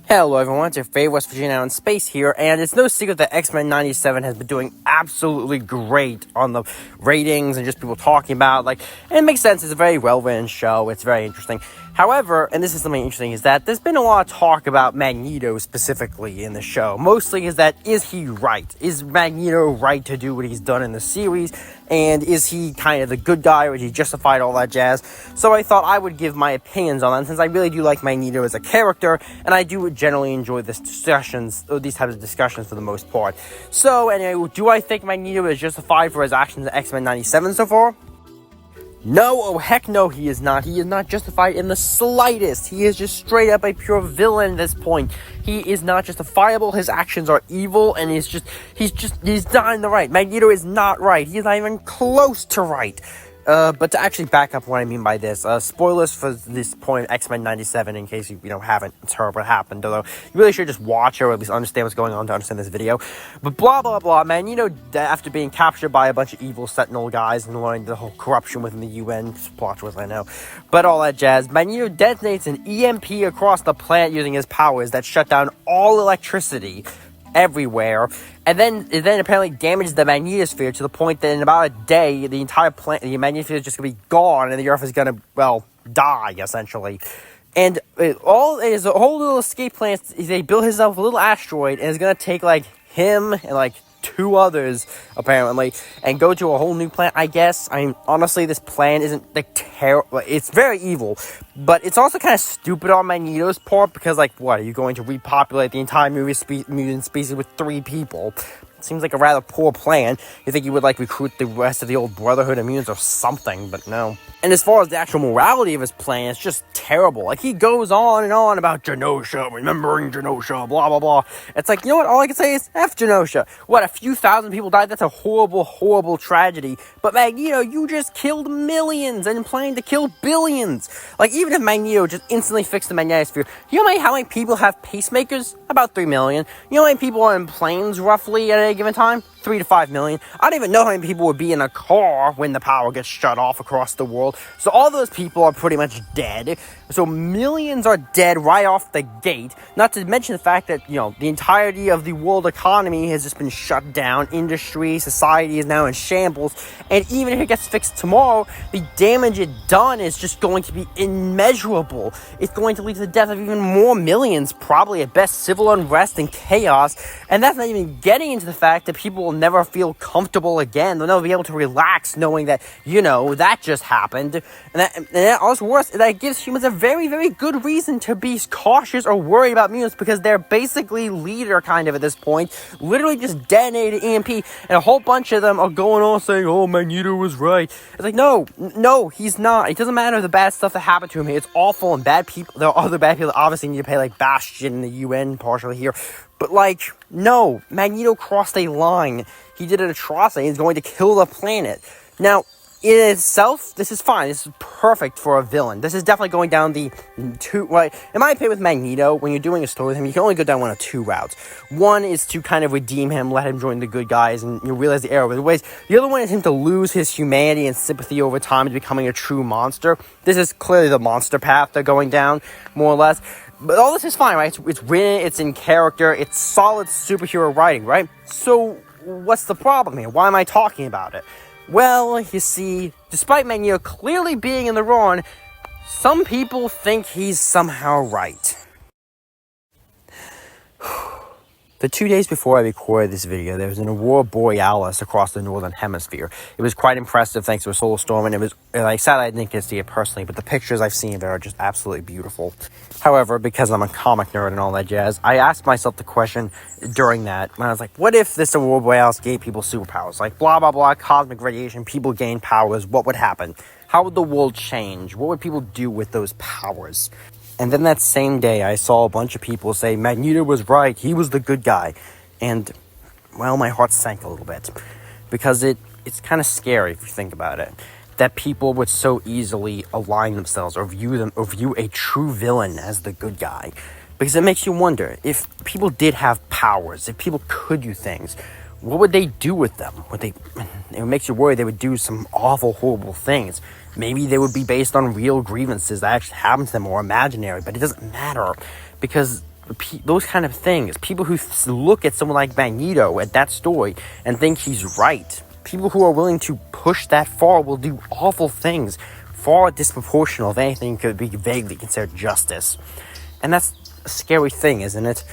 Hello everyone, it's your favorite West Virginia in space here, and it's no secret that X-Men 97 has been doing absolutely great on the ratings and just people talking about, and it makes sense, it's a very well-written show, it's very interesting. However, and this is something interesting, is that there's been a lot of talk about Magneto specifically in the show. Mostly is he right? Is Magneto right to do what he's done in the series? And is he kind of the good guy, or is he justified, all that jazz? So I thought I would give my opinions on that, since I really do like Magneto as a character, and I do generally enjoy these types of discussions for the most part. So anyway, do I think Magneto is justified for his actions in X-Men 97 so far? No, oh heck no, he is not. He is not justified in the slightest. He is just straight up a pure villain at this point. He is not justifiable. His actions are evil, and he's not in the right. Magneto is not right. He is not even close to right. But to actually back up what I mean by this, spoilers for this point of X-Men 97 in case you haven't heard what happened, although you really should just watch it or at least understand what's going on to understand this video. But blah, blah, blah, Magneto, after being captured by a bunch of evil Sentinel guys and learning the whole corruption within the UN, plot twist, I know, but all that jazz, Magneto detonates an EMP across the planet using his powers that shut down all electricity everywhere, and then it apparently damages the magnetosphere to the point that in about a day, the entire planet, the magnetosphere is just going to be gone, and the Earth is going to, die, essentially. And it is a whole little escape plan. They built himself a little asteroid, and it's going to take, him and, two others, apparently, and go to a whole new planet, I guess. I mean, honestly, this plan isn't, terrible. It's very evil, but it's also kind of stupid on Magneto's part, because, what, are you going to repopulate the entire mutant species with 3 people? Seems like a rather poor plan. You think you would, recruit the rest of the old Brotherhood of Mutants or something, but no. And as far as the actual morality of his plan, it's just terrible. He goes on and on about Genosha, remembering Genosha, blah, blah, blah. It's you know what? All I can say is, F Genosha. What, a few thousand people died? That's a horrible, horrible tragedy. But Magneto, you just killed millions and planning to kill billions. Even if Magneto just instantly fixed the magnetosphere, you know how many people have pacemakers? About 3 million. You know how many people are in planes, roughly, at any given time? 3 to 5 million. I don't even know how many people would be in a car when the power gets shut off across the world. So all those people are pretty much dead. So millions are dead right off the gate. Not to mention the fact that, the entirety of the world economy has just been shut down. Industry, society is now in shambles. And even if it gets fixed tomorrow, the damage it done is just going to be immeasurable. It's going to lead to the death of even more millions, probably at best civil unrest and chaos. And that's not even getting into the fact that people will never feel comfortable again. They'll never be able to relax knowing that, that just happened. And also worse, that gives humans a very, very good reason to be cautious or worried about mutants, because they're basically leader kind of at this point. Literally just detonated EMP, and a whole bunch of them are going on saying, oh, Magneto was right. It's no, he's not. It doesn't matter the bad stuff that happened to him. It's awful, and bad people, there are other bad people that obviously need to pay, Bastion and the UN partially here. But, no, Magneto crossed a line. He did an atrocity. He's going to kill the planet. Now, in itself, this is fine. This is perfect for a villain. This is definitely going down the two, in my opinion with Magneto, when you're doing a story with him, you can only go down one of 2 routes. One is to kind of redeem him, let him join the good guys, and you realize the error of his ways. The other one is him to lose his humanity and sympathy over time into becoming a true monster. This is clearly the monster path they're going down, more or less. But all this is fine, right? It's written, it's in character, it's solid superhero writing, right? So, what's the problem here? Why am I talking about it? Well, you see, despite Magneto clearly being in the wrong, some people think he's somehow right. The 2 days before I recorded this video, there was an aurora borealis across the northern hemisphere. It was quite impressive thanks to a solar storm, and it was, sad I didn't get to see it personally, but the pictures I've seen there are just absolutely beautiful. However, because I'm a comic nerd and all that jazz, I asked myself the question during that, when I was what if this aurora borealis gave people superpowers? Blah, blah, blah, cosmic radiation, people gain powers, what would happen? How would the world change? What would people do with those powers? And then that same day, I saw a bunch of people say, Magneto was right, he was the good guy. And, my heart sank a little bit. Because it's kind of scary if you think about it. That people would so easily align themselves or view a true villain as the good guy. Because it makes you wonder, if people did have powers, if people could do things, what would they do with them? It makes you worry they would do some awful, horrible things. Maybe they would be based on real grievances that actually happened to them or imaginary, but it doesn't matter because those kind of things. People who look at someone like Magneto at that story and think he's right. People who are willing to push that far will do awful things, far disproportional if anything could be vaguely considered justice. And that's a scary thing, isn't it?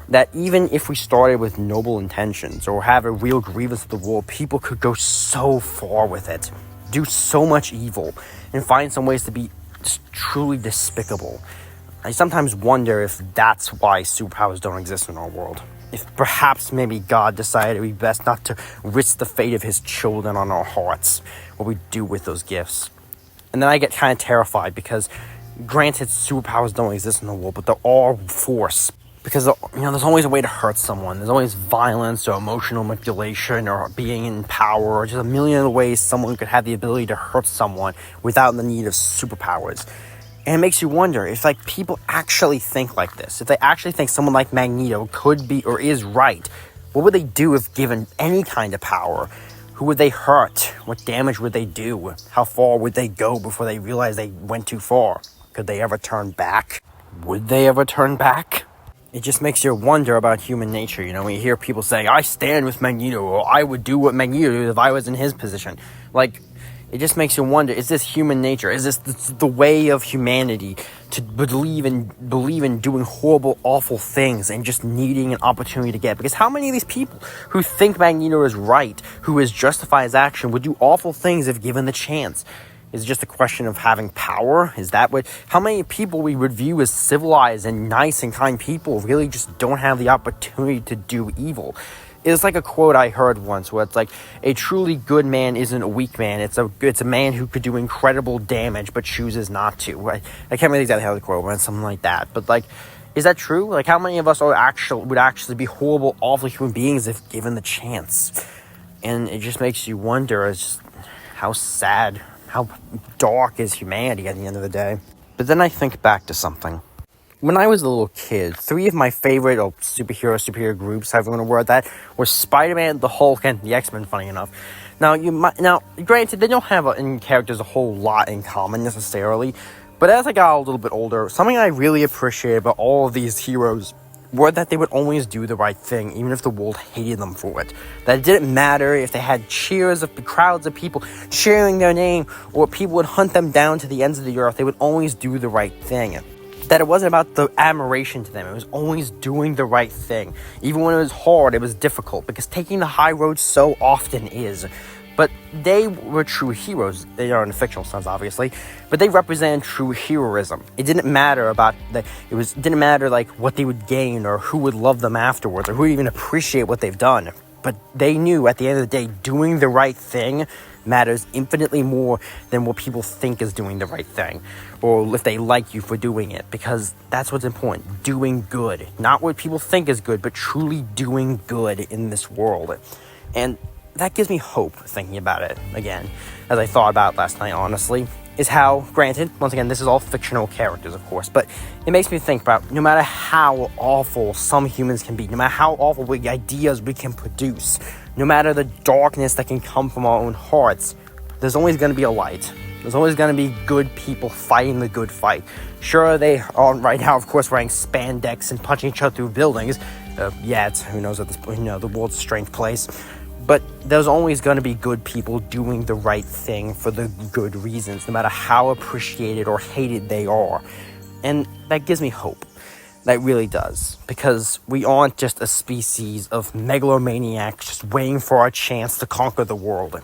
That even if we started with noble intentions or have a real grievance with the world, people could go so far with it, do so much evil, and find some ways to be just truly despicable. I sometimes wonder if that's why superpowers don't exist in our world. If perhaps maybe God decided it would be best not to risk the fate of his children on our hearts, what we do with those gifts. And then I get kind of terrified because, granted, superpowers don't exist in the world, but there are force. Because, there's always a way to hurt someone. There's always violence or emotional manipulation or being in power or just a million other ways someone could have the ability to hurt someone without the need of superpowers. And it makes you wonder if, people actually think like this. If they actually think someone like Magneto could be or is right, what would they do if given any kind of power? Who would they hurt? What damage would they do? How far would they go before they realize they went too far? Could they ever turn back? Would they ever turn back? It just makes you wonder about human nature, when you hear people saying, I stand with Magneto, or I would do what Magneto did if I was in his position. It just makes you wonder, is this human nature? Is this the way of humanity to believe in doing horrible, awful things and just needing an opportunity to get? Because how many of these people who think Magneto is right, who is justify his action, would do awful things if given the chance? Is it just a question of having power? Is that what... How many people we would view as civilized and nice and kind people really just don't have the opportunity to do evil? It's like a quote I heard once where it's like, a truly good man isn't a weak man. It's a man who could do incredible damage but chooses not to. I can't remember exactly how the quote went, something like that. But is that true? How many of us would actually be horrible, awful human beings if given the chance? And it just makes you wonder just how sad... How dark is humanity at the end of the day? But then I think back to something. When I was a little kid, 3 of my favorite superhero groups, however you want to word that, were Spider-Man, the Hulk, and the X-Men, funny enough. Now, granted, they don't have in characters a whole lot in common necessarily, but as I got a little bit older, something I really appreciated about all of these heroes were that they would always do the right thing, even if the world hated them for it. That it didn't matter if they had cheers of crowds of people cheering their name, or people would hunt them down to the ends of the earth, they would always do the right thing. That it wasn't about the admiration to them, it was always doing the right thing. Even when it was hard, it was difficult, because taking the high road so often is. But they were true heroes. They are in a fictional sense, obviously, but they represent true heroism. It didn't matter didn't matter what they would gain or who would love them afterwards or who would even appreciate what they've done. But they knew at the end of the day, doing the right thing matters infinitely more than what people think is doing the right thing, or if they like you for doing it, because that's what's important. Doing good, not what people think is good, but truly doing good in this world. And that gives me hope, thinking about it again, as I thought about it last night, honestly, is how, granted, once again, this is all fictional characters, of course, but it makes me think about no matter how awful some humans can be, no matter how awful ideas we can produce, no matter the darkness that can come from our own hearts, there's always going to be a light. There's always going to be good people fighting the good fight. Sure, they are right now, of course, wearing spandex and punching each other through buildings. Who knows at this point, the world's a strange place. But there's always going to be good people doing the right thing for the good reasons, no matter how appreciated or hated they are. And that gives me hope. That really does. Because we aren't just a species of megalomaniacs just waiting for our chance to conquer the world.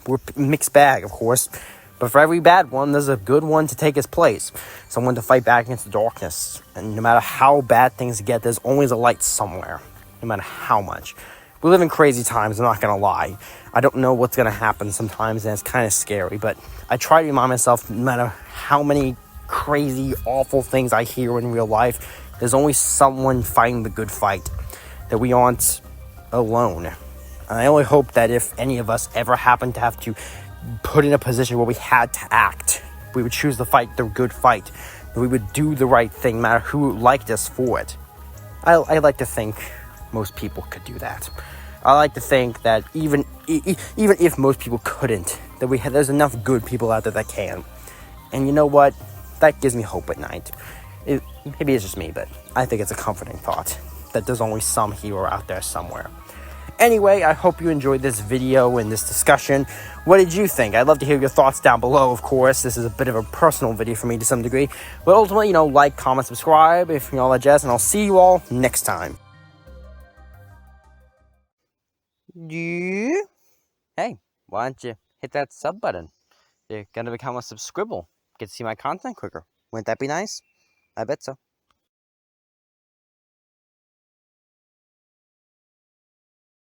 We're a mixed bag, of course. But for every bad one, there's a good one to take its place. Someone to fight back against the darkness. And no matter how bad things get, there's always a light somewhere. No matter how much. We live in crazy times, I'm not going to lie. I don't know what's going to happen sometimes, and it's kind of scary. But I try to remind myself, no matter how many crazy, awful things I hear in real life, there's always someone fighting the good fight. That we aren't alone. And I only hope that if any of us ever happen to have to put in a position where we had to act, we would choose to fight the good fight. That we would do the right thing, no matter who liked us for it. I like to think most people could do that. I like to think that even if most people couldn't, that there's enough good people out there that can. And you know what? That gives me hope at night. maybe it's just me, but I think it's a comforting thought that there's only some hero out there somewhere. Anyway, I hope you enjoyed this video and this discussion. What did you think? I'd love to hear your thoughts down below, of course. This is a bit of a personal video for me to some degree. But ultimately, like, comment, subscribe, if all that jazz, and I'll see you all next time. Yeah. Hey, why don't you hit that sub button? You're gonna become a subscribble. Get to see my content quicker. Wouldn't that be nice? I bet so.